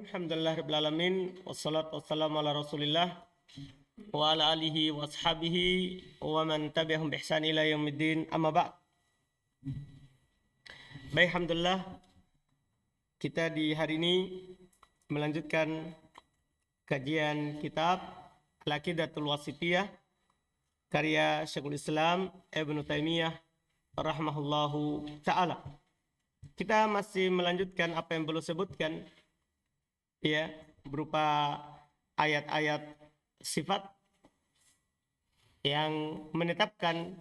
Alhamdulillahirrahmanirrahim. Wassalatu wassalamu ala rasulillah wa ala alihi wa ashabihi wa man tabi'ahum bi ihsan ila yaumiddin. Amma ba'd. Baik, alhamdulillah kita di hari ini melanjutkan kajian kitab Al-Aqidatul Wasithiyah karya Syekhul Islam Ibnu Taimiyah rahimahullahu taala. Kita masih melanjutkan apa yang belum sebutkan, ya, berupa ayat-ayat sifat yang menetapkan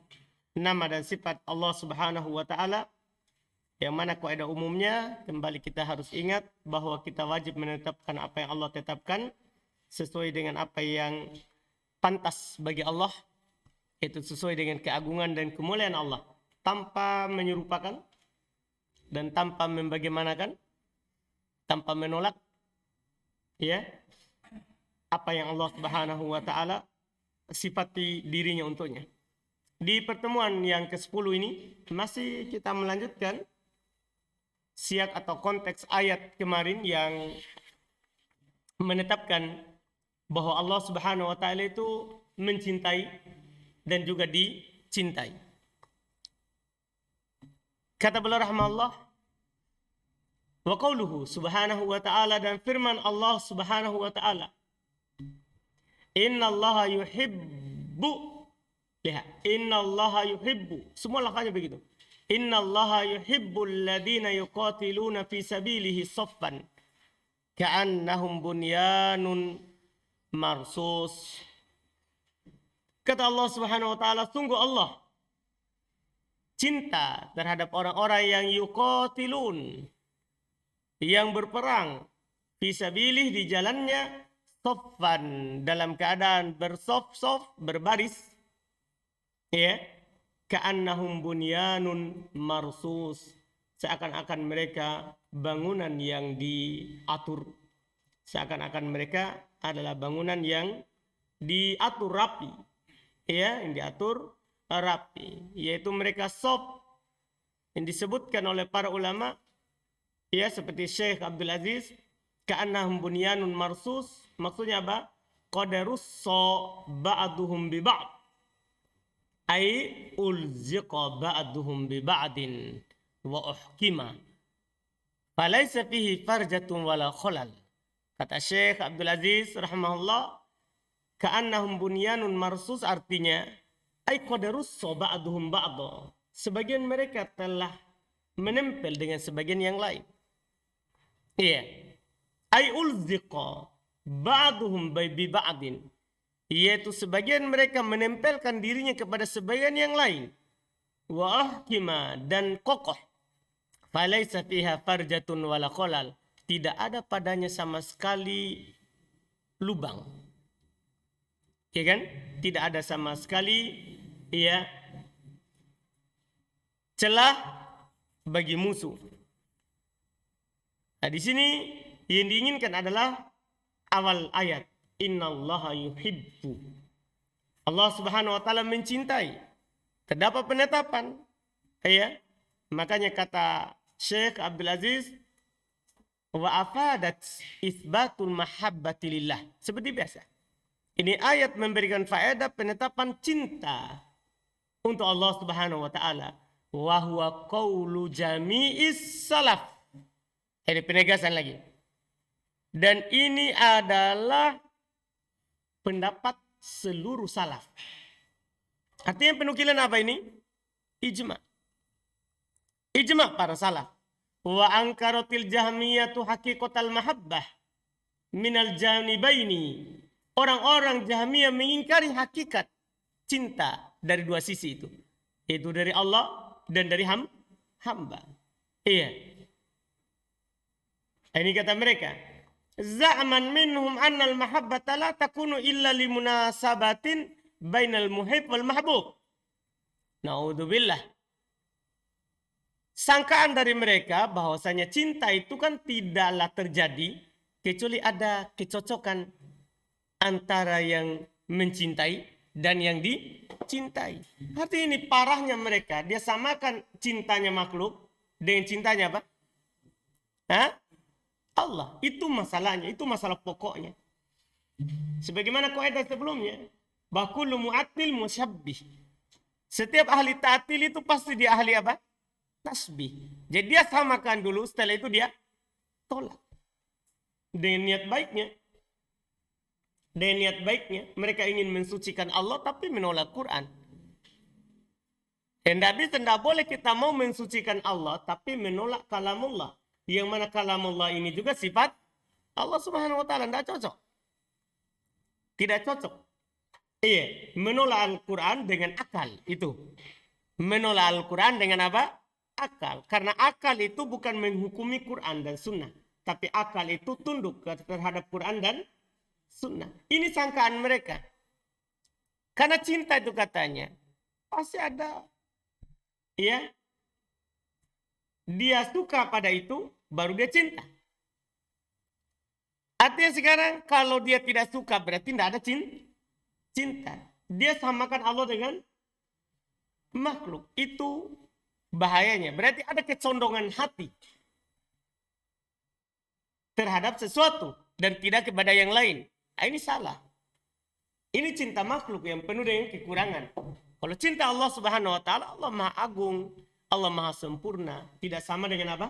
nama dan sifat Allah Subhanahu wa taala, yang mana kaidah umumnya kembali kita harus ingat bahwa kita wajib menetapkan apa yang Allah tetapkan sesuai dengan apa yang pantas bagi Allah, itu sesuai dengan keagungan dan kemuliaan Allah, tanpa menyerupakan dan tanpa membagaimanakan, tanpa menolak, ya, apa yang Allah Subhanahu wa taala sifati dirinya untuknya. Di pertemuan yang ke-10 ini masih kita melanjutkan siyak atau konteks ayat kemarin yang menetapkan bahwa Allah Subhanahu wa taala itu mencintai dan juga dicintai. Kata beliau rahimahullah, wa qauluhu subhanahu wa ta'ala, dan firman Allah Subhanahu wa ta'ala, innallaha yuhibbu, lihat, innallaha yuhibbu, semua lafaznya begitu, innallaha yuhibbul ladina yuqatiluna fi sabilihi saffan ka'annahum bunyanun marsus. Kata Allah Subhanahu wa ta'ala, sungguh Allah cinta terhadap orang-orang yang yuqatilun, yang berperang, fisabilih, di jalannya, soffan, dalam keadaan bersof-sof, berbaris, ya, ka'annahum bunyanun marsus, seakan-akan mereka bangunan yang diatur, seakan-akan mereka adalah bangunan yang diatur rapi, ya, yang diatur rapi, yaitu mereka sof, yang disebutkan oleh para ulama, ya, seperti Syekh Abdul Aziz, ka'annahum bunyanun marsus, maksudnya apa? Qadarussa ba'duhum bi ba'd, ay ulziqa ba'duhum bi ba'din wa uhkima falaysa fihi farjatun wala khalal. Kata Syekh Abdul Aziz rahimahullah, ka'annahum bunyanun marsus artinya ay qadarussa ba'duhum ba'da, sebagian mereka telah menempel dengan sebagian yang lain. Iya. Ay ulziqa ba'duhum bi ba'din, yaitu sebagian mereka menempelkan dirinya kepada sebagian yang lain. Wa ahkima, dan kokoh. Falaysa fiha farjatun wala khalal, tidak ada padanya sama sekali lubang. Ya kan? Tidak ada sama sekali, ya, celah bagi musuh. Nah, di sini yang diinginkan adalah awal ayat, innallaha yuhibbu, Allah Subhanahu wa taala mencintai. Terdapat penetapan, ya. Makanya kata Syekh Abdul Aziz, wa afadat isbatul mahabbati lillah, seperti biasa. Ini ayat memberikan faedah penetapan cinta untuk Allah Subhanahu wa taala. Wa huwa qaulu jami'is salaf. Ini penegasan lagi. Dan ini adalah pendapat seluruh salaf. Artinya penukilan apa ini? Ijma. Ijma para salaf. Wa ankaratil jahmiyatu haqiqatal mahabbah minal janibaini. Orang-orang Jahmiyah mengingkari hakikat cinta dari dua sisi itu. Yaitu dari Allah dan dari hamba. Iya. Ini kata mereka. Za'man minhum annal mahabbata la takunu illa limunasabatin bainal muhib wal mahbub. Na'udzubillah. Sangkaan dari mereka bahwasanya cinta itu kan tidaklah terjadi kecuali ada kecocokan antara yang mencintai dan yang dicintai. Artinya ini parahnya mereka. Dia samakan cintanya makhluk dengan cintanya apa? Hah? Allah. Itu masalahnya, itu masalah pokoknya. Sebagaimana kaidah sebelumnya, kullu mu'attil musyabbih. Setiap ahli ta'til itu pasti dia ahli apa? Tasbih. Jadi dia samakan dulu, setelah itu dia tolak. Dengan niat baiknya. Dengan niat baiknya, mereka ingin mensucikan Allah tapi menolak Quran. Tidak boleh kita mau mensucikan Allah tapi menolak kalamullah. Yang mana kalamullah ini juga sifat Allah Subhanahu wa taala, tidak cocok. Tidak cocok. Iya, menolak Al-Quran dengan akal itu. Menolak Al-Quran dengan apa? Akal. Karena akal itu bukan menghukumi Quran dan Sunnah. Tapi akal itu tunduk terhadap Quran dan Sunnah. Ini sangkaan mereka. Karena cinta itu katanya. Pasti ada. Ya. Dia suka pada itu, baru dia cinta. Artinya sekarang kalau dia tidak suka berarti tidak ada cinta. Dia samakan Allah dengan makhluk. Itu bahayanya. Berarti ada kecondongan hati terhadap sesuatu dan tidak kepada yang lain. Nah, ini salah. Ini cinta makhluk yang penuh dengan kekurangan. Kalau cinta Allah Subhanahu wa taala, Allah Maha Agung, Allah Maha Sempurna, tidak sama dengan apa?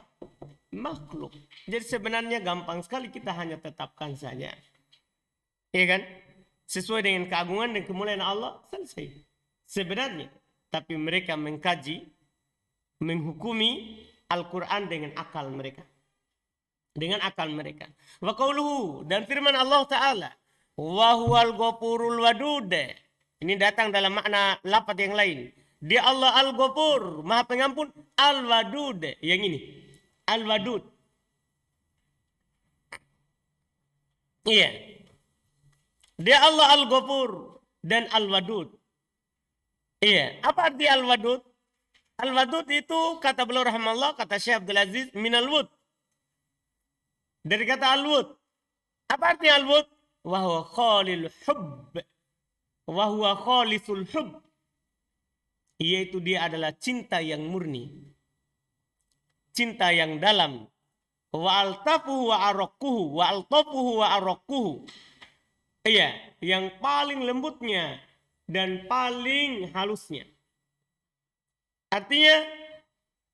Makhluk. Jadi sebenarnya gampang sekali, kita hanya tetapkan saja. Iya kan? Sesuai dengan keagungan dan kemuliaan Allah, selesai. Sebenarnya. Tapi mereka mengkaji, menghukumi Al-Quran dengan akal mereka. Dengan akal mereka. Wa qauluhu, dan firman Allah Ta'ala, wa huwal ghafurul wadud. Ini datang dalam makna lafaz yang lain. Dia Allah Al-Ghafur, Maha Pengampun, Al-Wadud. Yang ini, Al-Wadud. Iya. Dia Allah Al-Ghafur dan Al-Wadud. Iya. Apa arti Al-Wadud? Al-Wadud itu kata beliau rahimahullah, kata Syekh Abdul Aziz, minal wud. Dari kata al-wud. Apa arti al-wud? Wahuwa khalil hubb. Wahuwa khalisul hubb. Yaitu dia adalah cinta yang murni. Cinta yang dalam. Wa altafuhu wa araqquhu. Wa altafuhu wa araqquhu. Iya, yang paling lembutnya dan paling halusnya. Artinya,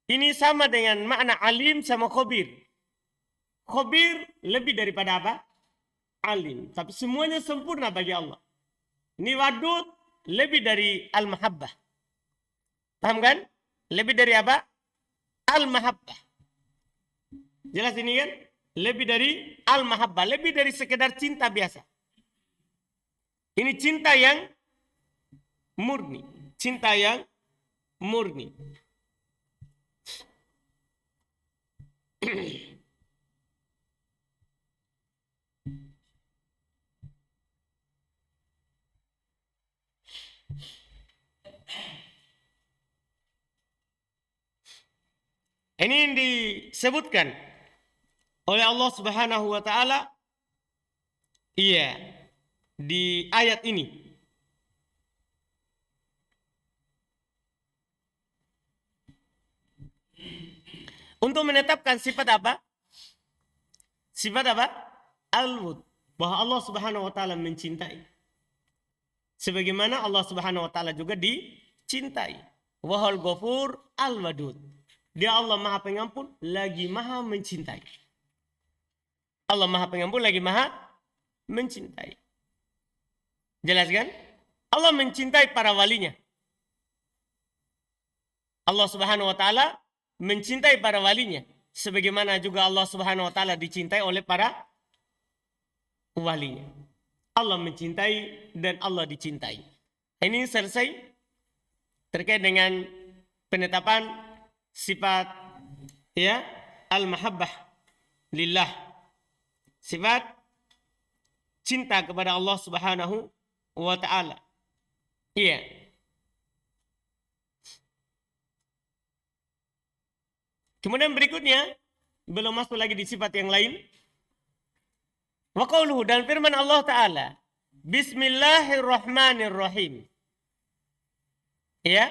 ini sama dengan makna alim sama khabir. Khabir lebih daripada apa? Alim. Tapi semuanya sempurna bagi Allah. Ini wadud lebih dari al-mahabbah. Paham kan? Lebih dari apa? Al-mahabbah. Jelas ini kan? Lebih dari al-mahabbah. Lebih dari sekedar cinta biasa. Ini cinta yang murni. Cinta yang murni. Ini yang disebutkan oleh Allah Subhanahu wa taala iya di ayat ini. Untuk menetapkan sifat apa? Sifat apa? Al-wud. Bahwa Allah Subhanahu wa taala mencintai. Sebagaimana Allah Subhanahu wa taala juga dicintai. Wahal ghafur al-wadud. Dia Allah Maha Pengampun, lagi Maha mencintai. Allah Maha Pengampun, lagi Maha mencintai. Jelas kan? Allah mencintai para walinya. Allah Subhanahu wa taala mencintai para walinya. Sebagaimana juga Allah Subhanahu wa taala dicintai oleh para walinya. Allah mencintai dan Allah dicintai. Ini selesai terkait dengan penetapan sifat ya al-mahabbah lillah. Sifat cinta kepada Allah Subhanahu wa taala. Iya. Kemudian berikutnya belum masuk lagi di sifat yang lain. Wa qauluhu, dan firman Allah taala, Bismillahirrahmanirrahim. Ya.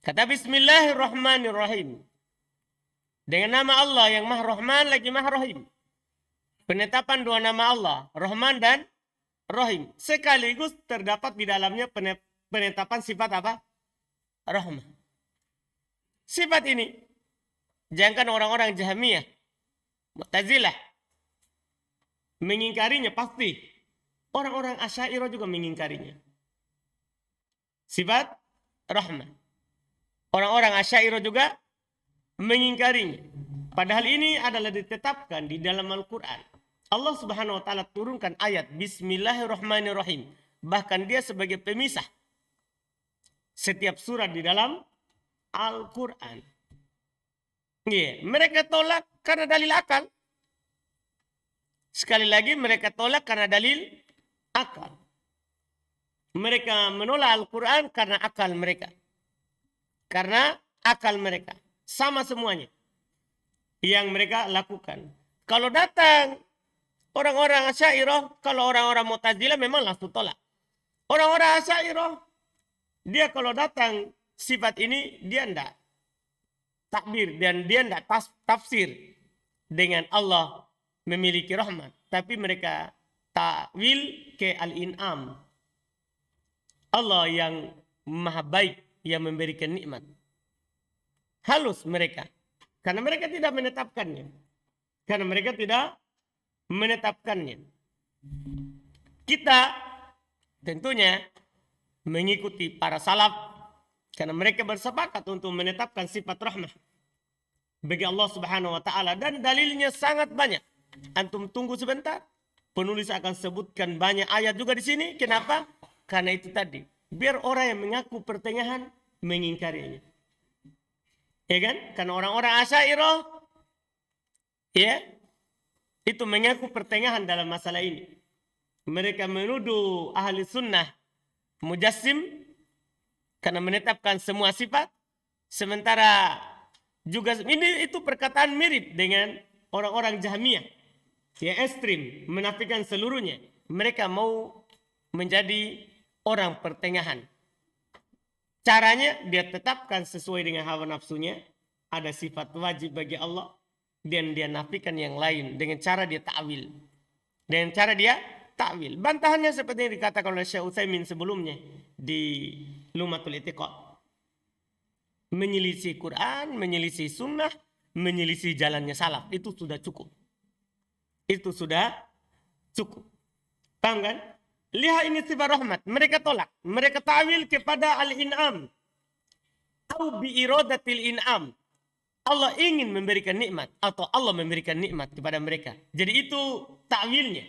Kata Bismillahirrahmanirrahim. Dengan nama Allah yang Maha Rahman lagi Maha Rahim. Penetapan dua nama Allah, Rahman dan Rahim. Sekaligus terdapat di dalamnya penetapan sifat apa? Rahmah. Sifat ini, jangankan orang-orang Jahmiyah, Mu'tazilah, mengingkarinya pasti. Orang-orang Asy'ariyah juga mengingkarinya. Sifat Rahmah. Orang-orang Asy'ariyah juga mengingkarinya. Padahal ini adalah ditetapkan di dalam Al-Quran. Allah Subhanahu wa taala turunkan ayat Bismillahirrahmanirrahim. Bahkan dia sebagai pemisah setiap surat di dalam Al-Quran. Mereka tolak karena dalil akal. Sekali lagi mereka tolak karena dalil akal. Mereka menolak Al-Quran karena akal mereka. Karena akal mereka. Sama semuanya yang mereka lakukan. Kalau datang orang-orang Asy'ariyah, kalau orang-orang Mu'tazilah memang langsung tolak. Orang-orang Asy'ariyah, dia kalau datang sifat ini, dia tidak takbir dan dia tidak tafsir dengan Allah memiliki rahmat. Tapi mereka takwil ke al-in'am. Allah yang maha baik, yang memberikan nikmat. Halus mereka. Karena mereka tidak menetapkannya. Karena mereka tidak menetapkannya. Kita tentunya mengikuti para salaf. Karena mereka bersepakat untuk menetapkan sifat rahmah bagi Allah Subhanahu wa taala. Dan dalilnya sangat banyak. Antum tunggu sebentar. Penulis akan sebutkan banyak ayat juga di sini. Kenapa? Karena itu tadi. Biar orang yang mengaku pertengahan mengingkarinya. Ya kan? Karena orang-orang Asy'ariyah ya, itu mengaku pertengahan dalam masalah ini. Mereka menuduh ahli sunnah mujassim karena menetapkan semua sifat. Sementara juga ini itu perkataan mirip dengan orang-orang Jahmiyah yang ekstrim, menafikan seluruhnya. Mereka mau menjadi orang pertengahan. Caranya dia tetapkan sesuai dengan hawa nafsunya. Ada sifat wajib bagi Allah. Dan dia nafikan yang lain. Dengan cara dia ta'wil. Dengan cara dia ta'wil. Bantahannya seperti yang dikatakan oleh Syekh Utsaimin sebelumnya. Di Lumatul I'tiqad. Menyelisih Quran, menyelisih sunnah, menyelisih jalannya salaf. Itu sudah cukup. Itu sudah cukup. Paham kan? Lihat ini sifat rahmat. Mereka tolak. Mereka ta'wil kepada al-in'am. Atau bi'iradatil in'am. Allah ingin memberikan nikmat. Atau Allah memberikan nikmat kepada mereka. Jadi itu ta'wilnya.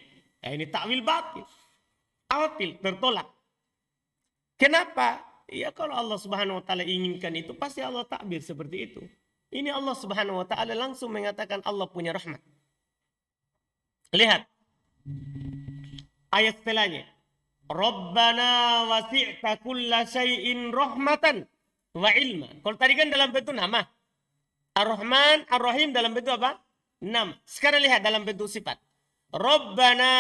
Ini ta'wil batil. Batil, tertolak. Kenapa? Ya kalau Allah Subhanahu wa taala inginkan itu, pasti Allah takbir seperti itu. Ini Allah Subhanahu wa taala langsung mengatakan Allah punya rahmat. Lihat. Ayat setelahnya. Rabbana wasi'ta kulla syai'in rahmatan wa ilma. Kalau tadi kan dalam bentuk nama. Ar-Rahman, Ar-Rahim dalam bentuk apa? Nama. Sekarang lihat dalam bentuk sifat. Rabbana.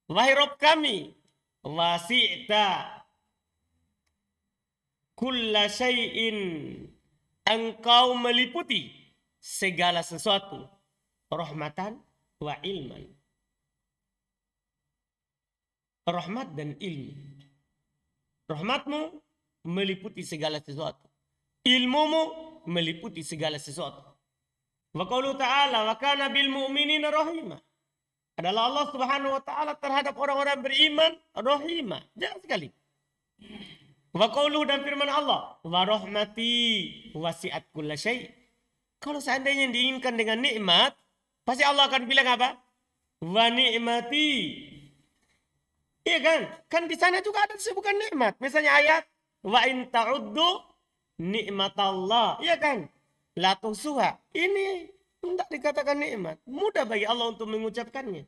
Wahai Rabb kami. Wasi'ta kulla syai'in. Engkau meliputi segala sesuatu. Rahmatan wa ilman. Rahmat dan ilmu. Rahmatmu meliputi segala sesuatu. Ilmumu meliputi segala sesuatu. Wa qaulu ta'ala wa kana bil mu'minina rahima. Adalah Allah Subhanahu wa taala terhadap orang-orang beriman rahima. Jelas sekali. Wa qaulu dan firman Allah wa rahmati wasi'at kulla syai'. Kalau seandainya diinginkan dengan nikmat, pasti Allah akan bilang apa? Wa ni'mati. Iya kan? Kan di sana juga ada disebutkan nikmat. Misalnya ayat wa in ta'uddu nikmatallah. Iya kan? La tuhsuha. Ini tidak dikatakan nikmat. Mudah bagi Allah untuk mengucapkannya.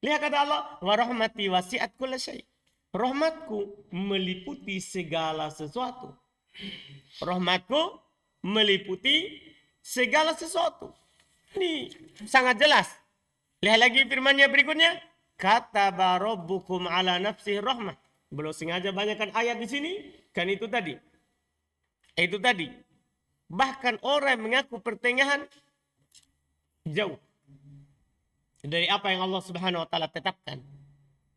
Lihat kata Allah, wa rahmati wasi'at kulla syai'. Rahmatku meliputi segala sesuatu. Rahmatku meliputi segala sesuatu. Ini sangat jelas. Lihat lagi firman-Nya berikutnya. Kataba rabbukum ala nafsihi rahmah. Belum sengaja banyakkan ayat di sini. Kan itu tadi. Itu tadi. Bahkan orang yang mengaku pertengahan jauh. dari apa yang Allah Subhanahu wa taala tetapkan.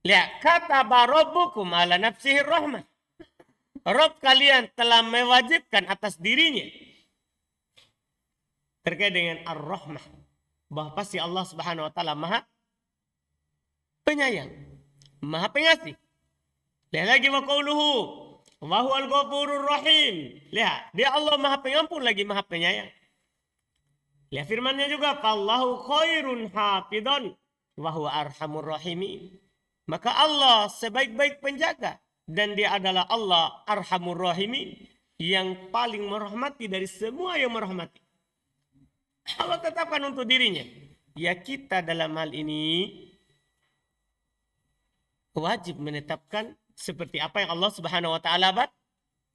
Lihat, kata rabbukum ala nafsihi rahmah. Rabb kalian telah mewajibkan atas dirinya terkait dengan ar-rahmah, bahwa pasti Allah Subhanahu wa taala Maha Penyayang, Maha Pengasih. Lihat lagi wa qauluhu wa huwal ghafurur rahim. Lihat, dia Allah Maha Pengampun lagi Maha Penyayang. Lihat firman-Nya juga, fallahu khairun hafidhan wa huwa arhamur rahimin. Maka Allah sebaik-baik penjaga dan dia adalah Allah arhamur rahimin, yang paling merahmati dari semua yang merahmati. Allah tetapkan untuk dirinya. Ya, kita dalam hal ini wajib menetapkan seperti apa yang Allah Subhanahu wa taala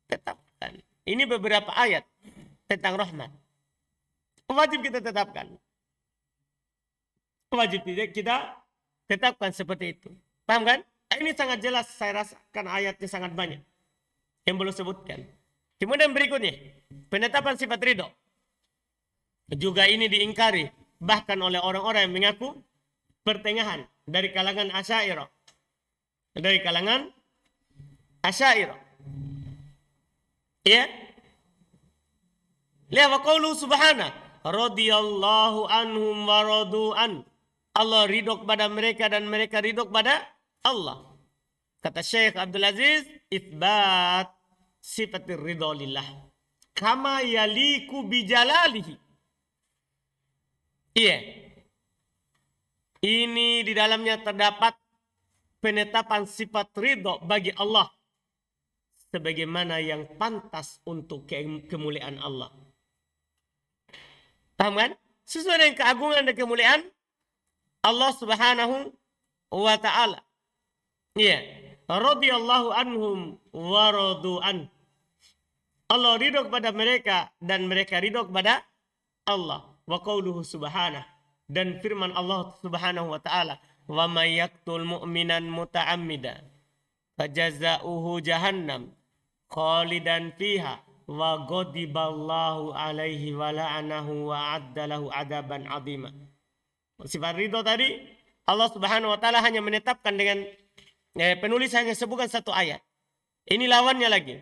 tetapkan. Ini beberapa ayat tentang rahmat. Wajib kita tetapkan. Wajib kita tetapkan seperti itu. Paham kan? Ini sangat jelas, saya rasakan ayatnya sangat banyak yang belum sebutkan. Kemudian berikutnya, penetapan sifat ridho. Juga ini diingkari bahkan oleh orang-orang yang mengaku pertengahan dari kalangan Asy'ariyah. Dari kalangan Asy'ariyah. Ya. Lihat wa qaulu subhanahu radhiyallahu anhum wa radu'an. Allah ridho kepada mereka dan mereka ridho kepada Allah. Kata Syekh Abdul Aziz, itsbat sifatir ridho lillah kama yaliku bijalalihi. Iya. Ini di dalamnya terdapat penetapan sifat ridho bagi Allah sebagaimana yang pantas untuk kemuliaan Allah. Paham kan? Sesuai dengan keagungan dan kemuliaan Allah Subhanahu wa taala. Iya. Radhiyallahu anhum wa radu'an. Allah ridho kepada mereka dan mereka ridho kepada Allah. Wa qauluhu subhanahu, dan firman Allah Subhanahu wa taala, wa may yaqtul mu'minan muta'ammidan fajazauhu jahannam khalidan fiha wa ghadiballahu alaihi wa la'anahu wa addalahu adaban azima. Sifat ridho tadi Allah Subhanahu wa taala hanya menetapkan dengan penulis hanya sebutkan satu ayat. Ini lawannya lagi.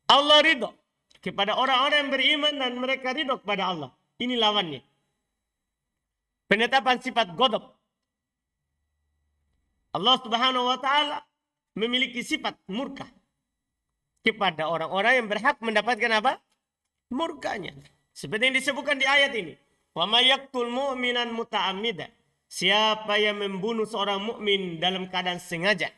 Allah ridho kepada orang-orang yang beriman dan mereka ridho kepada Allah. Ini lawannya. Penetapan sifat ghadab. Allah Subhanahu wa taala memiliki sifat murka kepada orang-orang yang berhak mendapatkan apa? Murkanya. Seperti yang disebutkan di ayat ini. Wa may yaqtul mu'minan muta'ammidan. Siapa yang membunuh seorang mukmin dalam keadaan sengaja,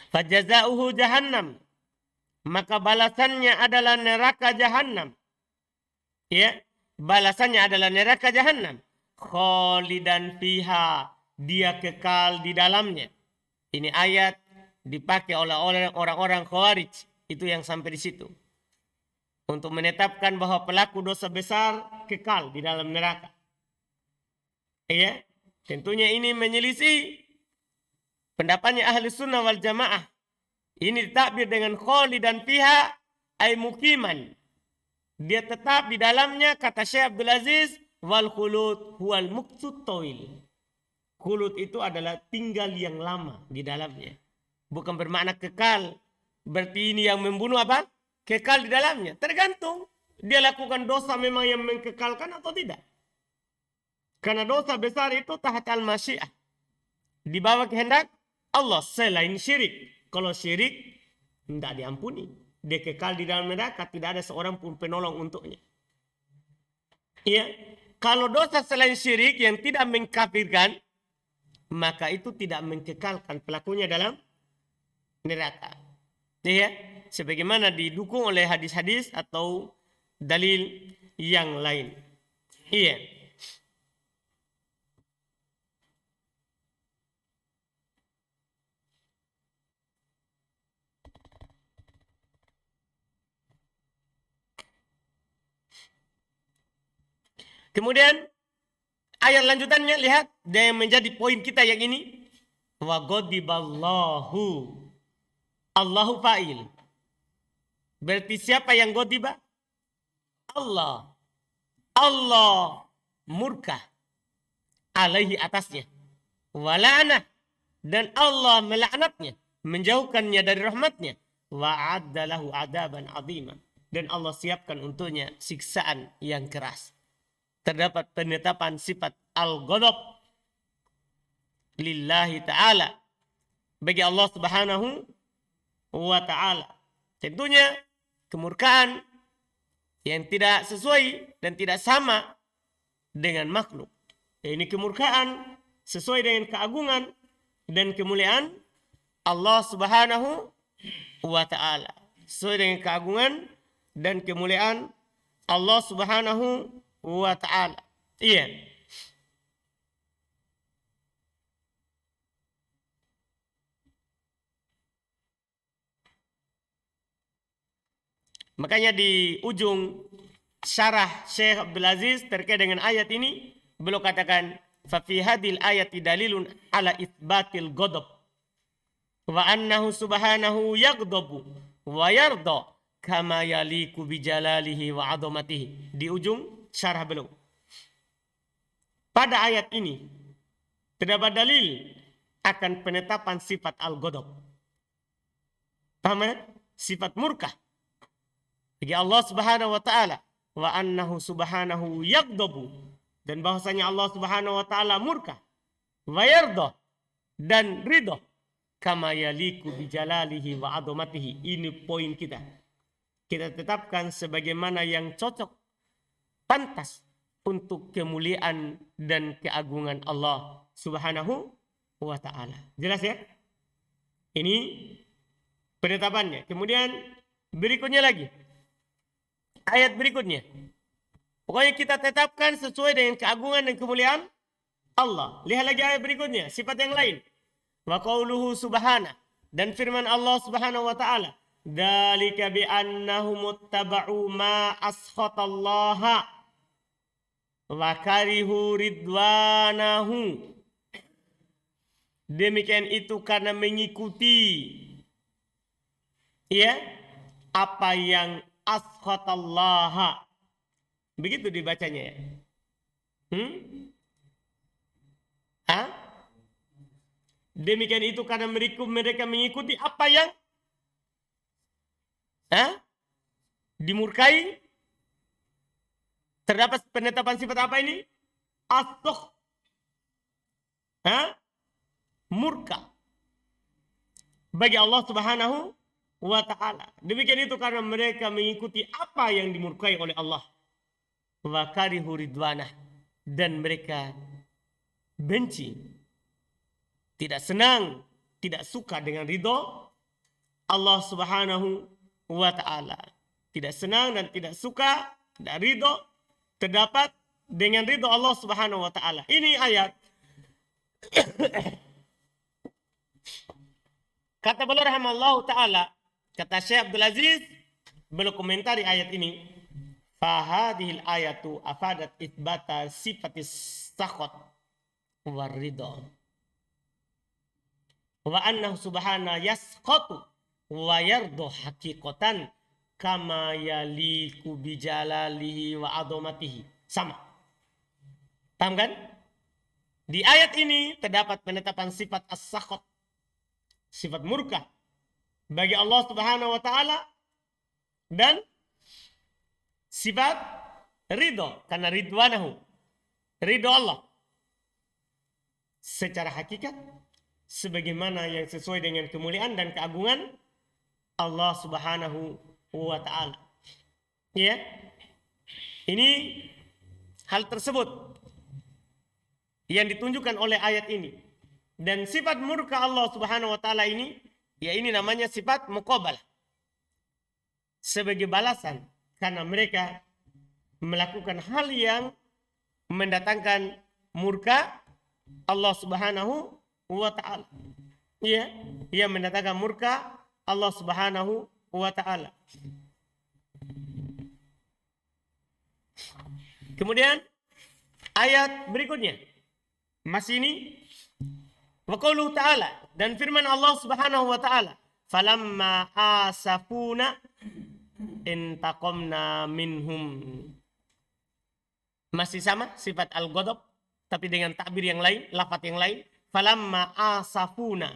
fajazauhu jahannam, maka balasannya adalah neraka jahannam. Ya, balasannya adalah neraka jahannam. Khalidan fiha, dia kekal di dalamnya. Ini ayat dipakai oleh orang-orang Khawarij, itu yang sampai di situ. Untuk menetapkan bahwa pelaku dosa besar kekal di dalam neraka. Ya, tentunya ini menyelisih pendapatnya ahli sunnah wal jamaah. Ini ditakbir dengan khalidan fiha ay mukiman. Dia tetap di dalamnya, kata Syekh Abdul Aziz, wal khulud huwal muqsut tawil. Khulud itu adalah tinggal yang lama di dalamnya. Bukan bermakna kekal. Berarti ini yang membunuh apa? Kekal di dalamnya. Tergantung dia lakukan dosa memang yang mengkekalkan atau tidak. Karena dosa besar itu tahat al-masyiah. Di bawah kehendak Allah selain syirik. Kalau syirik tidak diampuni. Dia kekal di dalam neraka, tidak ada seorang pun penolong untuknya. Iya. Kalau dosa selain syirik yang tidak mengkafirkan, maka itu tidak mengkekalkan pelakunya dalam neraka. Iya. Sebagaimana didukung oleh hadis-hadis atau dalil yang lain. Iya. Kemudian ayat lanjutannya, lihat, dan yang menjadi poin kita yang ini, wa ghadiballahu, Allahu fa'il. Berarti siapa yang ghadiba? Allah. Allah murka alaihi atasnya. Wala'anah, dan Allah melaknatnya, menjauhkannya dari rahmatnya. Wa'adda lahu adaban azima, dan Allah siapkan untuknya siksaan yang keras. Terdapat penetapan sifat al-ghadab lillahi ta'ala, bagi Allah subhanahu wa ta'ala. Tentunya kemurkaan yang tidak sesuai dan tidak sama dengan makhluk. Ini kemurkaan sesuai dengan keagungan dan kemuliaan Allah subhanahu wa ta'ala. Sesuai dengan keagungan dan kemuliaan Allah subhanahu wa ta'ala. Iya. Makanya di ujung syarah Syekh Abdul Aziz terkait dengan ayat ini, beliau katakan, fa fi hadhil ayati dalilun ala itsbatil ghadab wa annahu subhanahu yaghdabu wa yarda kama yaliku bi jalalihi wa 'azamatihi. Di ujung syarah beliau, pada ayat ini terdapat dalil akan penetapan sifat al-ghadab. Paham? Sifat murka bagi Allah subhanahu wa ta'ala. Wa annahu subhanahu yaghdabu, dan bahwasanya Allah subhanahu wa ta'ala murka. Wa yarda, dan ridha. Kama yaliku bijalalihi wa adhamatihi. Ini poin kita. Kita tetapkan sebagaimana yang cocok, pantas untuk kemuliaan dan keagungan Allah subhanahu wa ta'ala. Jelas ya? Ini penetapannya. Kemudian berikutnya lagi, ayat berikutnya. Pokoknya kita tetapkan sesuai dengan keagungan dan kemuliaan Allah. Lihat lagi ayat berikutnya, sifat yang lain. Wa qauluhu subhana, dan firman Allah subhanahu wa ta'ala. Dzalika bi annahum muttaba'u ma askhatallaha wa karihu ridwanahu. Demikian itu karena mengikuti ya apa yang askhatallaha. Begitu dibacanya ya. Demikian itu karena mereka mengikuti apa yang dimurkai. Terdapat penetapan sifat apa ini? As-sukh. Murka bagi Allah subhanahu wa ta'ala. Demikian itu karena mereka mengikuti apa yang dimurkai oleh Allah. Wa karihu ridwanah, dan mereka benci, tidak senang, tidak suka dengan ridho Allah subhanahu wa ta'ala. Tidak senang dan tidak suka, tidak ridho terdapat dengan ridho Allah subhanahu wa ta'ala. Ini ayat. Kata beliau rahimallahu ta'ala, kata Syekh Abdul Aziz, beliau komentari ayat ini, fahadhil ayatu afadat itsbata sifatis sakhat war ridha wa annahu subhana yasqatu wa yardu haqiqatan kama yaliku bijalalihi wa adhamatihi. Sama. Paham kan? Di ayat ini terdapat penetapan sifat as-sakhat, sifat murka bagi Allah subhanahu wa ta'ala, dan sifat ridho, karena ridwanahu, ridho Allah secara hakikat sebagaimana yang sesuai dengan kemuliaan dan keagungan Allah subhanahu wa ta'ala. Ya, ini hal tersebut yang ditunjukkan oleh ayat ini. Dan sifat murka Allah subhanahu wa ta'ala ini, ya ini namanya sifat muqabalah, sebagai balasan karena mereka melakukan hal yang mendatangkan murka Allah subhanahu wa ta'ala. Ya, yang mendatangkan murka Allah subhanahu wa ta'ala. Kemudian ayat berikutnya masih ini, wa qauluhu ta'ala, dan firman Allah subhanahu wa ta'ala, falamma asafuna intaqamna minhum. Masih sama sifat al-ghadab, tapi dengan takbir yang lain, lafaz yang lain. Falamma asafuna,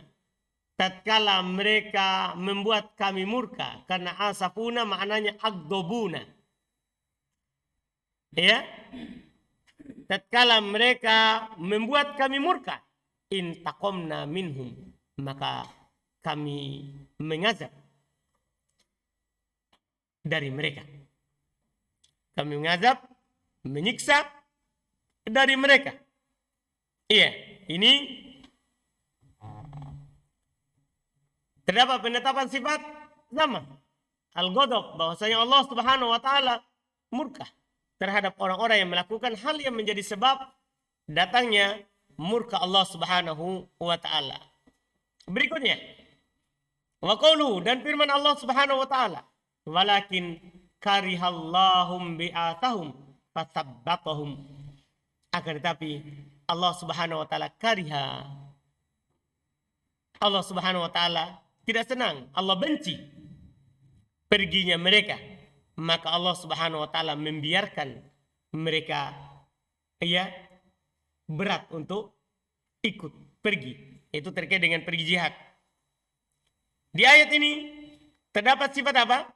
tatkala mereka membuat kami murka. Karena asafuna maknanya agdobuna. Ya, tatkala mereka membuat kami murka, intaqamna minhum, maka kami mengazab dari mereka. Kami mengazab, menyiksa dari mereka. Iya, ini terdapat penetapan sifat sama al-ghadab, bahwasanya Allah Subhanahu wa taala murka terhadap orang-orang yang melakukan hal yang menjadi sebab datangnya murka Allah Subhanahu wa taala. Berikutnya, wa qauluhu, dan firman Allah Subhanahu wa taala, walakin karihallahum bi'atahum fasabbatahum. Akan tetapi Allah Subhanahu wa taala kariha. Allah Subhanahu wa taala tidak senang, Allah benci perginya mereka. Maka Allah Subhanahu wa taala membiarkan mereka berat untuk ikut pergi. Itu terkait dengan pergi jihad. Di ayat ini terdapat sifat apa?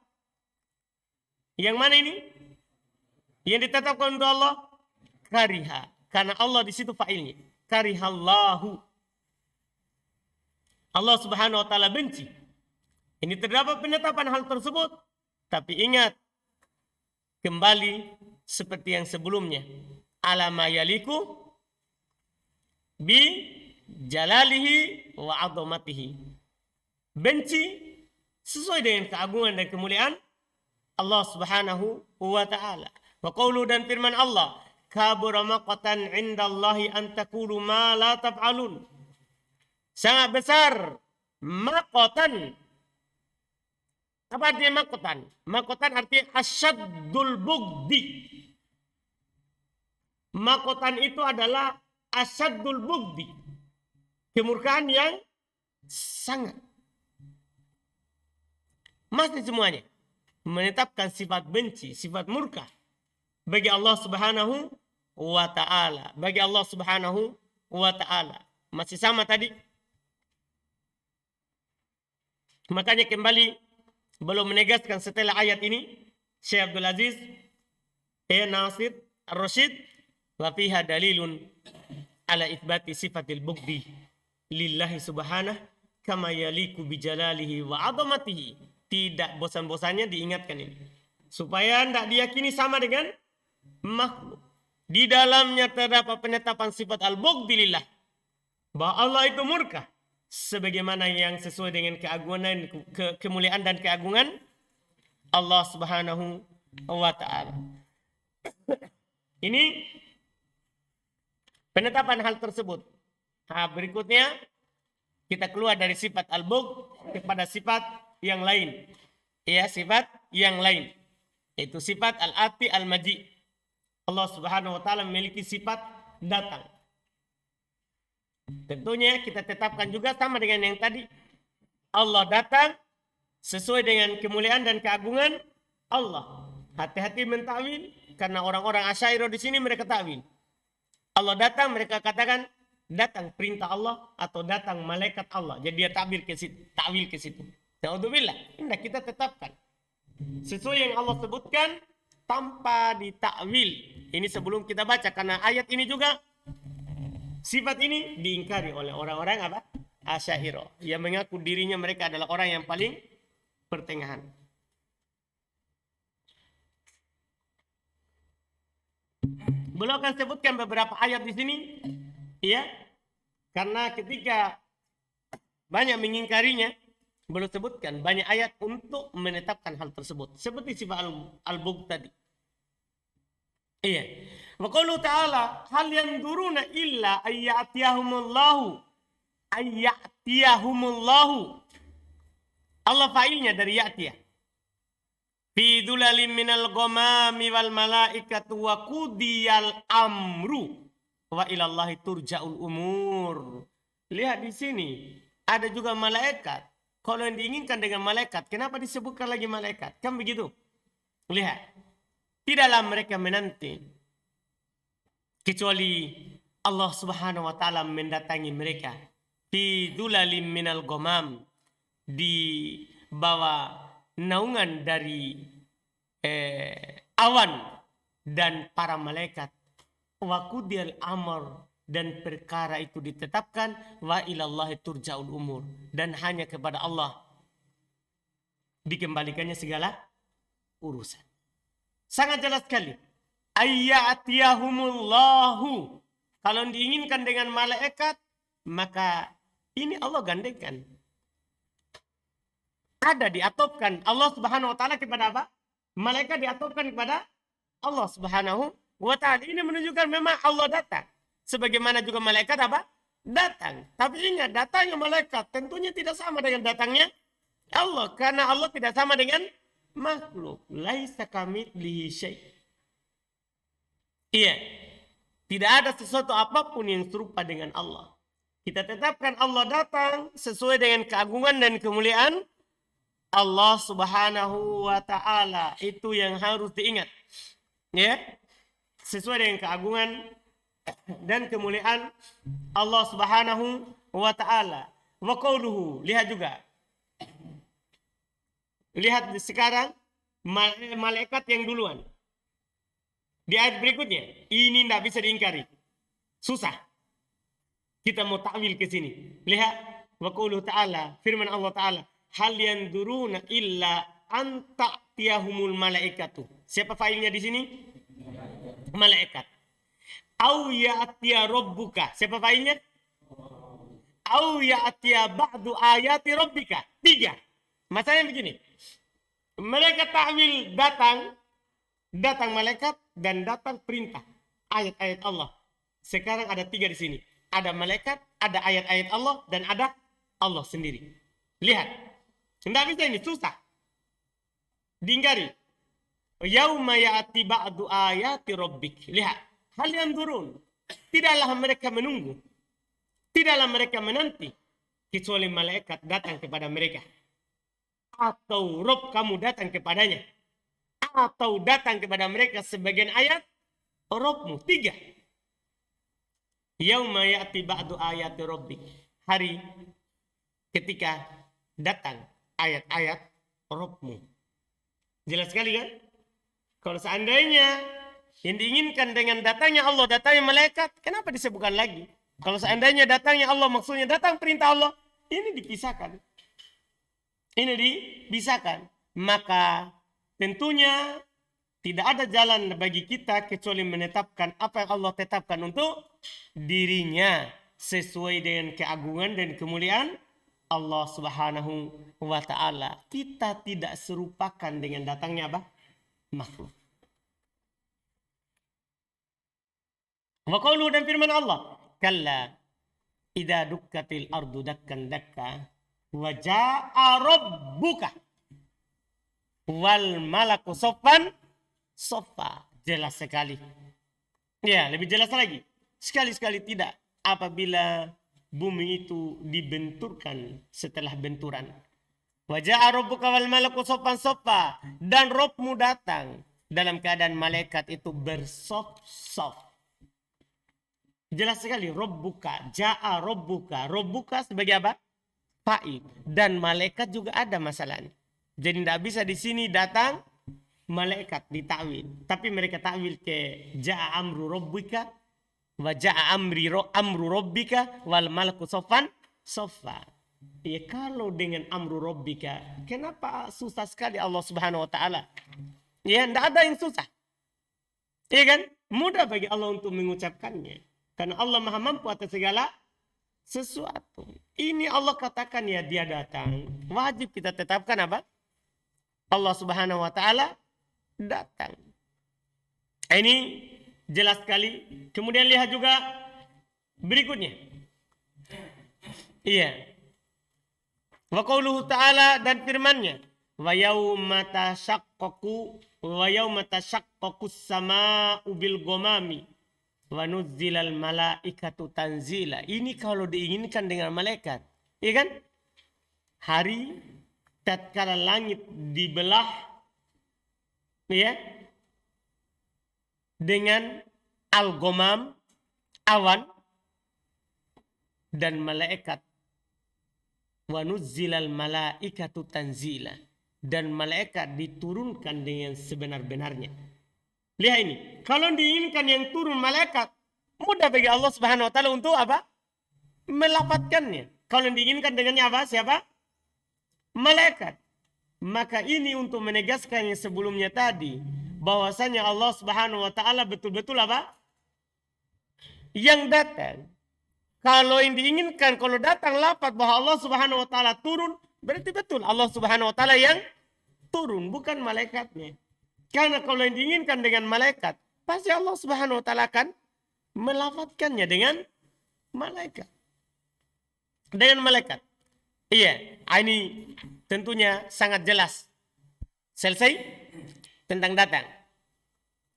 Yang mana ini? Yang ditetapkan untuk Allah kariha. Karena Allah di situ fa'ilnya. Karihallahu. Allah Subhanahu wa taala benci. Ini terdapat penetapan hal tersebut. Tapi ingat, kembali seperti yang sebelumnya. Alama yaliku bi jalalihi wa azamatihi. Benci sesuai dengan keagungan dan kemuliaan Allah Subhanahu wa taala. Wa qaulu, dan firman Allah, kabura maqatan 'indallahi an taqulu ma la taf'alun. Sangat besar maqatan. Apa artinya maqatan? Maqatan artinya asyaddul bugdi. Maqatan itu adalah asyaddul bugdi. Kemurkaan yang sangat. Masih semuanya menetapkan sifat benci, sifat murka bagi Allah Subhanahu wa taala. Bagi Allah Subhanahu wa taala. Masih sama tadi. Makanya kembali belum menegaskan setelah ayat ini Syekh Abdul Aziz Nasir Ar-Rasyid, wa fiha dalilun ala itsbati sifatil bugdi lillahi subhanahu kama yaliku bijalalihi wa azamatihi. Tidak bosan-bosannya diingatkan ini supaya tidak diyakini sama dengan makhluk. Di dalamnya terdapat penetapan sifat al-bugdi lillah, bahwa Allah itu murka sebagaimana yang sesuai dengan keagungan, kemuliaan dan keagungan Allah Subhanahu wa taala. Ini penetapan hal tersebut. Nah, berikutnya kita keluar dari sifat al-bugd kepada sifat yang lain. Ya, sifat yang lain. Itu sifat al-ati al-maji. Allah Subhanahu wa taala memiliki sifat datang. Tentunya kita tetapkan juga sama dengan yang tadi. Allah datang sesuai dengan kemuliaan dan keagungan Allah. Hati-hati mentakwil, karena orang-orang Asy'ariyah di sini mereka takwil. Allah datang, mereka katakan datang perintah Allah atau datang malaikat Allah. Jadi dia takwil ke situ. Na'udzubillah. Indah, kita tetapkan sesuai yang Allah sebutkan tanpa ditakwil. Ini sebelum kita baca, karena ayat ini juga sifat ini diingkari oleh orang-orang apa? Asy'ariyah, yang mengaku dirinya mereka adalah orang yang paling pertengahan. Beliau akan sebutkan beberapa ayat di sini, ya, karena ketika banyak mengingkarinya, beliau sebutkan banyak ayat untuk menetapkan hal tersebut, seperti sifat al-bugd tadi. Iya. Wa qaulu ta'ala hal yanzuruna illa ayyatiyahumullahu. Allah fa'ilnya dari ya'tiyah. Fi dhulalim minal ghamami wal malaikatu wa qudiyal amru wa ilallahi turja'ul umur. Lihat di sini ada juga malaikat. Kalau yang diinginkan dengan malaikat, kenapa disebutkan lagi malaikat? Kan begitu. Lihat. Tidaklah mereka menanti kecuali Allah Subhanahu wa taala mendatangi mereka fi dzulalim minal ghamam, di bawah naungan dari awan dan para malaikat. Wa qudiyal amr, dan perkara itu ditetapkan. Wa ilallahi turja'ul umur, dan hanya kepada Allah dikembalikannya segala urusan. Sangat jelas sekali. Ayyatiyahumullahu, kalau diinginkan dengan malaikat, maka ini Allah gandengkan. Ada diatopkan Allah Subhanahu wa taala kepada apa? Malaikat diatopkan kepada Allah Subhanahu wa taala. Ini menunjukkan memang Allah datang. Sebagaimana juga malaikat apa? Datang. Tapi ingat, datangnya malaikat tentunya tidak sama dengan datangnya Allah, karena Allah tidak sama dengan makhluk. Laisa kamitslihi syai'. Iya. Tidak ada sesuatu apapun yang serupa dengan Allah. Kita tetapkan Allah datang sesuai dengan keagungan dan kemuliaan Allah Subhanahu wa taala. Itu yang harus diingat. Ya. Sesuai dengan keagungan dan kemuliaan Allah Subhanahu wa taala. Wa qauluhu, lihat juga. Lihat sekarang malaikat yang duluan. Di ayat berikutnya, ini tidak bisa diingkari. Susah. Kita mau takwil ke sini. Lihat, wa qauluhu ta'ala, firman Allah taala, hal yanzuruna illa an ta'tiyahumul malaikatu. Siapa failnya di sini? Malaikat. Au ya'tiya rabbuka. Siapa failnya? Au ya'tiya ba'du ayati rabbika. 3. Masalahnya begini. Mereka takwil datang malaikat dan datang perintah. Ayat-ayat Allah. Sekarang ada 3 di sini. Ada malaikat, ada ayat-ayat Allah, dan ada Allah sendiri. Lihat. Tidak bisa ini, susah. Diingkari. Yauma ya'ti ba'du ayati rabbik. Lihat. Hal yang turun. Tidaklah mereka menunggu. Tidaklah mereka menanti. Kecuali malaikat datang kepada mereka. Atau Rob kamu datang kepadanya. Atau datang kepada mereka sebagian ayat Robmu. 3. Yauma ya'ti ba'du ayati rabbik. Hari ketika datang ayat-ayat Robmu. Jelas sekali kan? Kalau seandainya yang diinginkan dengan datangnya Allah, datangnya malaikat, kenapa disebutkan lagi? Kalau seandainya datangnya Allah, maksudnya datang perintah Allah, ini dipisahkan. Ini dipisahkan. Maka tentunya tidak ada jalan bagi kita kecuali menetapkan apa yang Allah tetapkan untuk dirinya sesuai dengan keagungan dan kemuliaan Allah Subhanahu wa taala. Kita tidak serupakan dengan datangnya apa? Makhluk. Wa qauluhu, dan firman Allah, kalla idza dukkatil ardu dakkan dakka wa jaa rabbuka wal malaku soffan soffa. Jelas sekali. Ya, lebih jelas lagi. Sekali-sekali tidak apabila bumi itu dibenturkan setelah benturan. Wa jaa rabbuka wal malaku soffan soffa, dan Rabbmu datang dalam keadaan malaikat itu bersof-sof. Jelas sekali. Rabbuka, jaa rabbuka. Rabbuka sebagai apa? Fa'il. Dan malaikat juga ada masalahnya. Jadi tidak bisa di sini datang malaikat ditakwil. Tapi mereka takwil ke jaa amru rabbika wa jaa amru rabbika wal malaku soffan soffa. Ya, kalau dengan amru rabbika, kenapa susah sekali Allah Subhanahu wa taala? Ya, tidak ada yang susah. Iya kan? Mudah bagi Allah untuk mengucapkannya. Karena Allah Maha mampu atas segala sesuatu. Ini Allah katakan ya, dia datang. Wajib kita tetapkan apa? Allah Subhanahu wa taala datang. Ini jelas sekali. Kemudian lihat juga berikutnya. Iya. Wa qauluhu ta'ala, dan firman-Nya, wa yauma tashaqqaqus samaa'u bil ghamami wa nuzzilal malaikatu tanzila. Ini kalau diinginkan dengan malaikat. Iya kan? Hari tatkala langit dibelah, ya, dengan al-ghamam, awan dan malaikat. Wa nuzzilal malaikatu tanzila, dan malaikat diturunkan dengan sebenar-benarnya. Lihat ini, kalau diinginkan yang turun malaikat, mudah bagi Allah Subhanahu wa taala untuk apa? Melafadzkannya. Kalau diinginkan dengannya apa? Siapa? Malaikat. Maka ini untuk menegaskan yang sebelumnya tadi, bahwasanya Allah Subhanahu wa taala betul-betul apa? Yang datang. Kalau yang diinginkan, kalau datang lafaz bahwa Allah Subhanahu wa taala turun, berarti betul Allah Subhanahu wa taala yang turun, bukan malaikatnya. Karena kalau yang diinginkan dengan malaikat, pasti Allah Subhanahu wa taala akan melafadzkannya dengan malaikat. Dengan malaikat. Iya, ini tentunya sangat jelas. Selesai tentang datang.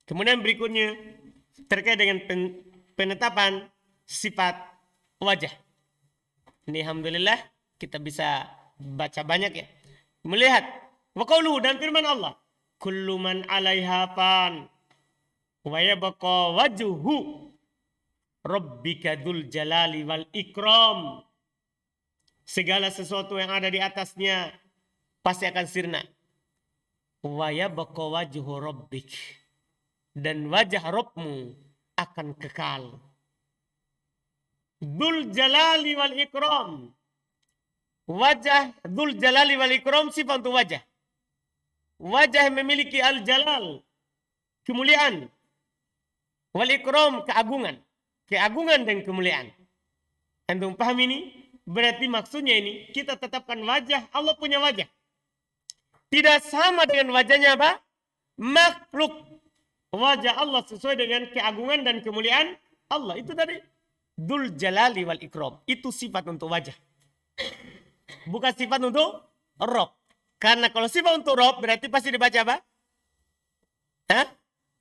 Kemudian berikutnya terkait dengan penetapan sifat wajah. Ini alhamdulillah kita bisa baca banyak ya. Melihat wa qauluhu, dan firman Allah, kullu man 'alaiha fan wa yabqa wajhu rabbika dzul jalali wal ikram. Segala sesuatu yang ada di atasnya pasti akan sirna. Wa yabqa wajhu rabbik, dan wajah Rabbmu akan kekal. Dzul jalali wal ikram. Wajah dzul jalali wal ikram sifat untuk wajah. Wajah yang memiliki al-jalal, kemuliaan. Wal ikram, keagungan. Keagungan dan kemuliaan. Antum paham ini? Berarti maksudnya ini, kita tetapkan wajah, Allah punya wajah. Tidak sama dengan wajahnya apa? Makhluk. Wajah Allah sesuai dengan keagungan dan kemuliaan Allah. Itu tadi. Dzul jalali wal ikram. Itu sifat untuk wajah. Bukan sifat untuk Rabb. Karena kalau sifat untuk Rabb berarti pasti dibaca apa? Hah?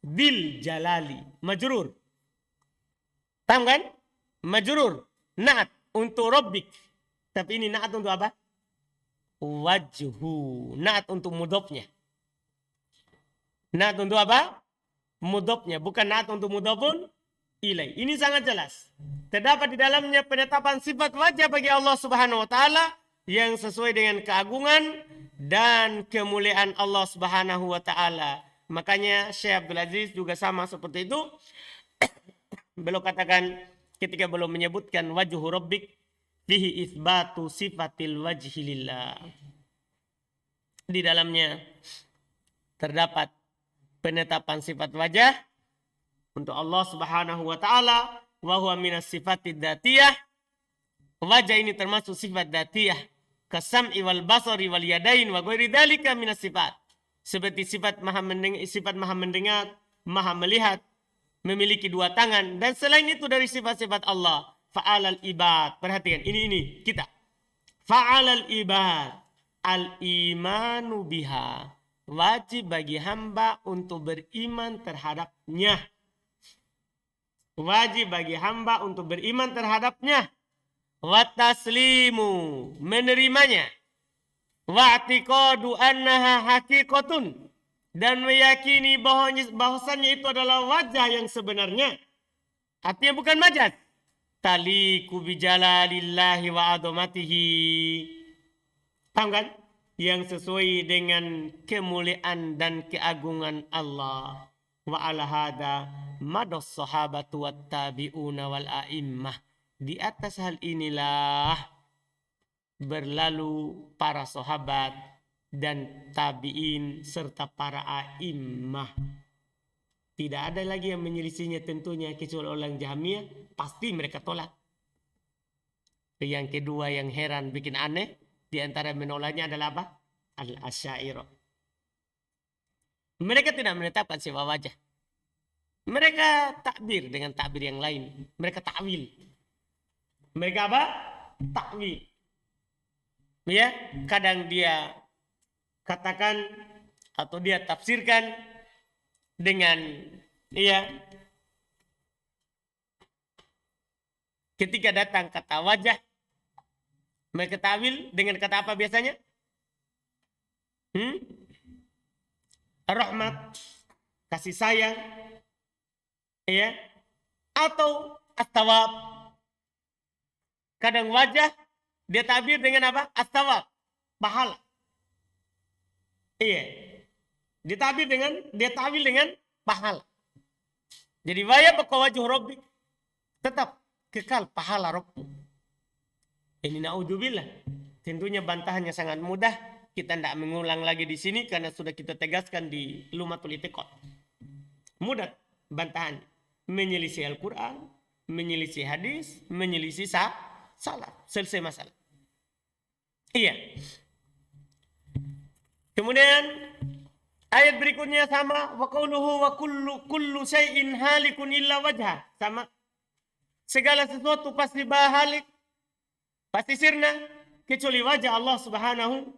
Dzil jalali. Majrur. Paham kan? Majrur. Naat. Untuk Rabbik. Tapi ini naat untuk apa? Wajhu. Naat untuk mudhofnya. Naat untuk apa? Mudhofnya. Bukan naat untuk mudhofun ilai. Ini sangat jelas. Terdapat di dalamnya penetapan sifat wajah bagi Allah Subhanahu wa taala yang sesuai dengan keagungan dan kemuliaan Allah Subhanahu wa taala. Makanya Syekh Abdul Aziz juga sama seperti itu. Beliau katakan ketika belum menyebutkan wajhu rabbik fihi itsbatu sifatil wajhi lillah. Di dalamnya terdapat penetapan sifat wajah untuk Allah Subhanahu wa taala, wa huwa minas sifatid dzatiyah. Wajah ini termasuk sifat dzatiyah, kasam'i wal basari wal yadain wa ghairi dzalika minas sifat. Seperti sifat maha mendengar, maha melihat, memiliki dua tangan, dan selain itu dari sifat-sifat Allah. Fa'alal ibad. Perhatikan, ini kita. Fa'alal ibad. Al-imanu biha. Wajib bagi hamba untuk beriman terhadapnya. Wajib bagi hamba untuk beriman terhadapnya. Wa taslimu. Menerimanya. Wa i'tiqadu annaha haqiqatun. Dan meyakini bahwasannya itu adalah wajah yang sebenarnya. Artinya bukan majaz. Taliku bijalalillahi wa adhamatihi. Paham kan? Yang sesuai dengan kemuliaan dan keagungan Allah. Wa ala hada mados sahabatu wat tabi'una wal a'immah. Di atas hal inilah berlalu para sahabat dan tabi'in serta para a'immah. Tidak ada lagi yang menyelisihinya tentunya kecuali orang Jahmiyah. Pasti mereka tolak. Yang kedua yang heran bikin aneh, di antara menolaknya adalah apa? Al-Asy'ariyah. Mereka tidak menetapkan sifat wajah. Mereka takbir dengan takbir yang lain. Mereka takwil. Mereka apa? Takwil. Ya, kadang dia katakan atau dia tafsirkan dengan ketika datang kata wajah, mereka takwil dengan kata apa biasanya? Rahmat, kasih sayang, atau As-Tawab. Kadang wajah dia tabir dengan apa? As-Tawab. Pahala. Iya. Dia tabir dengan pahala. Jadi wayabqa wajhu rabbik, tetap kekal pahala Rabbmu. Ini naudzubillah. Tentunya bantahannya sangat mudah. Kita tidak mengulang lagi di sini karena sudah kita tegaskan di Lumatul I'tiqad. Mudah bantahan. Menyelisih Al-Quran, menyelisih hadis, menyelisih salat. Selesai masalah. Iya. Kemudian ayat berikutnya sama, wa qauluhu wa kullu syai'in halikun illa wajha. Sama. Segala sesuatu pasti halik, pasti sirna kecuali wajah Allah Subhanahu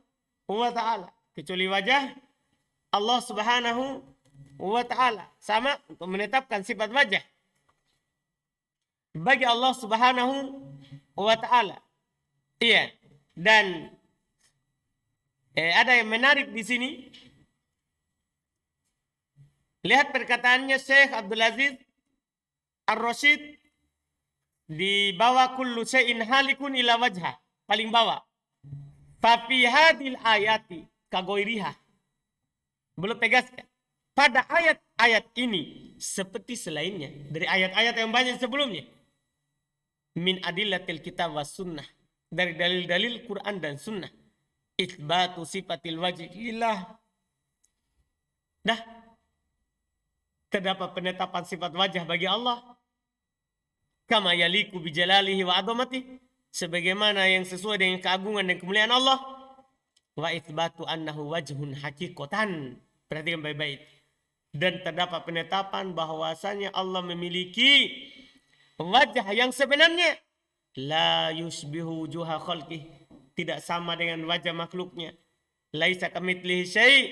wa taala. Kecuali wajah Allah Subhanahu wa taala. Sama untuk menetapkan sifat wajah bagi Allah Subhanahu wa taala. Iya. Dan ada yang menarik di sini. Lihat perkataannya Syekh Abdul Aziz Ar-Rasyid di bawah kullu syai'in halikun ila wajha, paling bawah. Fa fi hadhil ayati kagoiriha. Belum tegaskan. Pada ayat-ayat ini seperti selainnya dari ayat-ayat yang banyak sebelumnya. Min adillatil kitab was sunnah. Dari dalil-dalil Quran dan sunnah. Itsbatu sifatil wajhi lillah. Dah. Terdapat penetapan sifat wajah bagi Allah. Kama yaliku bijalalihi wa adhamati. Sebagaimana yang sesuai dengan keagungan dan kemuliaan Allah. Wa itsbatu annahu wajhun haqiqatan. Perhatikan baik-baik. Dan terdapat penetapan bahwasanya Allah memiliki wajah yang sebenarnya. La yusbihu wujuha khalqih. Tidak sama dengan wajah makhluknya. Laisa kamitslihi syai'.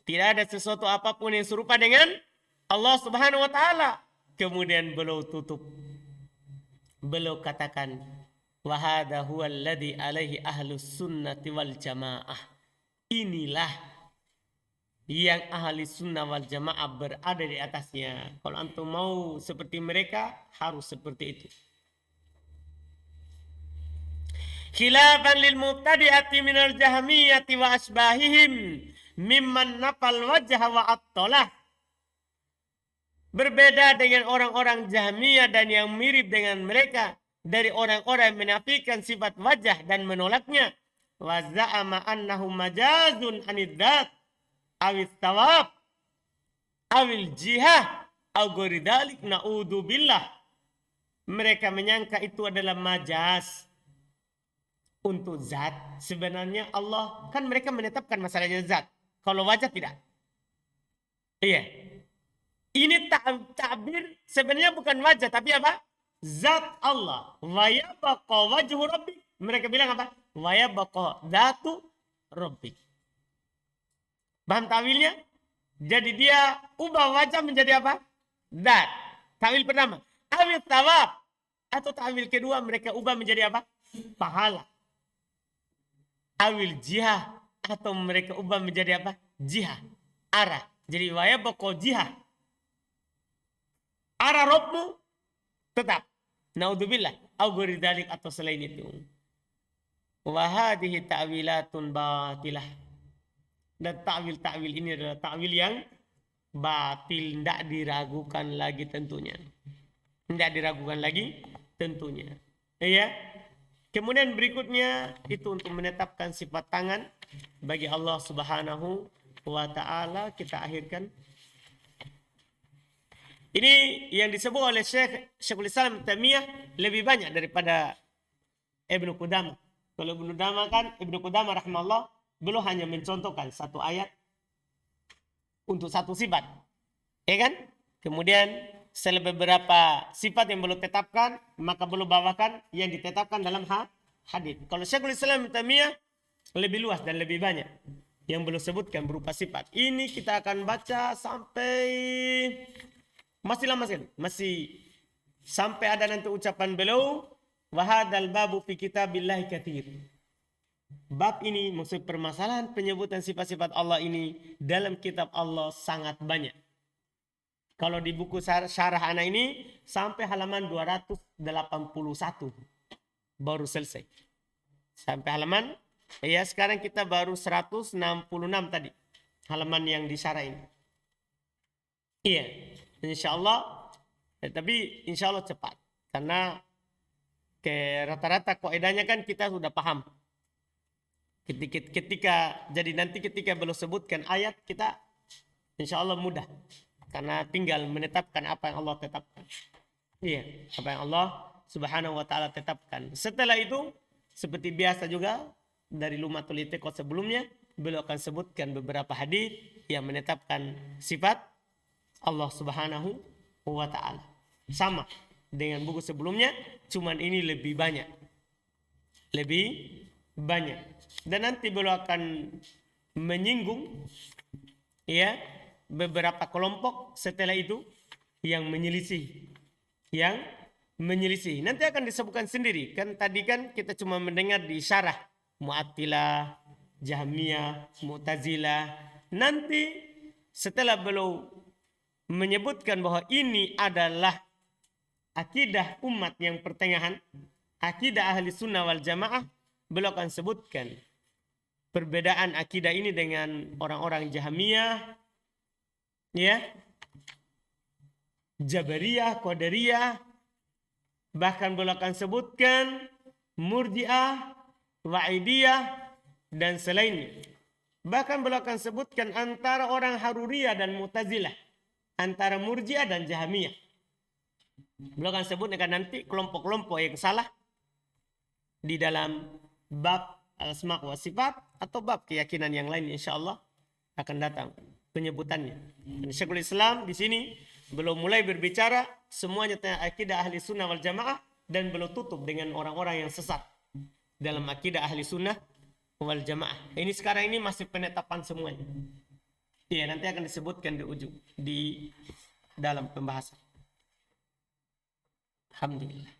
Tidak ada sesuatu apapun yang serupa dengan Allah Subhanahu wa taala. Kemudian beliau tutup. Beliau katakan, wa hadha huwa alladhi alaihi ahlus sunnati wal jamaah. Inilah yang ahli sunnah wal jamaah berada di atasnya. Kalau antum mau seperti mereka, harus seperti itu. Khilafan lil mubtadi'ati minal jahmiyati wa asbahihim mimman nafal wajha wa at-talah. Berbeda dengan orang-orang Jahmiyah dan yang mirip dengan mereka dari orang-orang yang menafikan sifat wajah dan menolaknya. Wa za'ama annahu majazun anid dzat awit tawab awil jihah aw ghairi dzalik na'udzu billah. Mereka menyangka itu adalah majaz untuk zat. Sebenarnya Allah, kan mereka menetapkan masalahnya zat. Kalau wajah tidak. Iya. Ini ta'bir sebenarnya bukan wajah, tapi apa? Zat Allah. Wa yabqa wajhu rabbik. Mereka bilang apa? Wa yabqa dzatu rabbik. Paham ta'wilnya? Jadi dia ubah wajah menjadi apa? Zat. Ta'wil pertama. Awil tawab. Atau ta'wil kedua mereka ubah menjadi apa? Pahala. Awil jihah. Atau mereka ubah menjadi apa? Jihah. Arah. Jadi wa yabqa jihah. Arah Rabbmu tetap. Naudzubillah. Au ghairi dzalik atau selain itu. Wa hadhihi ta'wilatun batilah. Dan ta'wil ini adalah ta'wil yang batil, tidak diragukan lagi tentunya. Tidak diragukan lagi tentunya. Ya. Kemudian berikutnya itu untuk menetapkan sifat tangan bagi Allah Subhanahu wa taala. Kita akhirkan. Ini yang disebut oleh Syekhul Islam Taimiyah lebih banyak daripada Ibnu Qudamah. Kalau Ibnu Qudamah rahimahullah belum hanya mencontohkan satu ayat untuk satu sifat. Ya kan? Kemudian setelah beberapa sifat yang belum tetapkan, maka belum bawakan yang ditetapkan dalam hadis. Kalau Syekhul Islam Taimiyah lebih luas dan lebih banyak yang belum sebutkan berupa sifat. Ini kita akan baca sampai masih lama sekali. Masih sampai ada nanti ucapan beliau, wa hadzal babu fi kitabillahi katsir. Bab ini maksud permasalahan penyebutan sifat-sifat Allah ini dalam kitab Allah sangat banyak. Kalau di buku syarah anak ini sampai halaman 281 baru selesai. Sampai halaman, ya sekarang kita baru 166 tadi. Halaman yang disyarah ini. Iya, insya Allah. Tapi insya Allah cepat. Karena rata-rata kaidahnya kan kita sudah paham. Jadi nanti ketika belum sebutkan ayat, kita insya Allah mudah. Karena tinggal menetapkan apa yang Allah tetapkan. Iya, apa yang Allah Subhanahu wa ta'ala tetapkan. Setelah itu, seperti biasa juga, dari Lumatul I'tiqad sebelumnya, beliau akan sebutkan beberapa hadis yang menetapkan sifat Allah Subhanahu wa ta'ala. Sama dengan buku sebelumnya, cuman ini lebih banyak. Lebih banyak. Dan nanti beliau akan menyinggung ya beberapa kelompok setelah itu yang menyelisih. Nanti akan disebutkan sendiri. Kan tadi kan kita cuma mendengar di syarah Mu'attilah, Jahmiyah, Mu'tazilah. Nanti setelah beliau menyebutkan bahwa ini adalah akidah umat yang pertengahan, akidah ahli sunnah wal jamaah, beliau akan sebutkan perbedaan akidah ini dengan orang-orang Jahmiyah, ya, Jabariyah, Qadariyah, bahkan beliau akan sebutkan Murji'ah, Wa'idiyah, dan selainnya. Bahkan beliau akan sebutkan antara orang Haruriyah dan Mu'tazilah, antara Murji'ah dan Jahmiyah. Beliau akan sebutkan nanti kelompok-kelompok yang salah di dalam bab al-asma' wa sifat atau bab keyakinan yang lain, insyaallah akan datang penyebutannya. Dan Syekhul Islam di sini belum mulai berbicara semuanya tentang akidah ahli sunnah wal jamaah dan belum tutup dengan orang-orang yang sesat dalam akidah ahli sunnah wal jamaah. Ini sekarang ini masih penetapan semuanya. Iya, nanti akan disebutkan di ujung di dalam pembahasan. Alhamdulillah.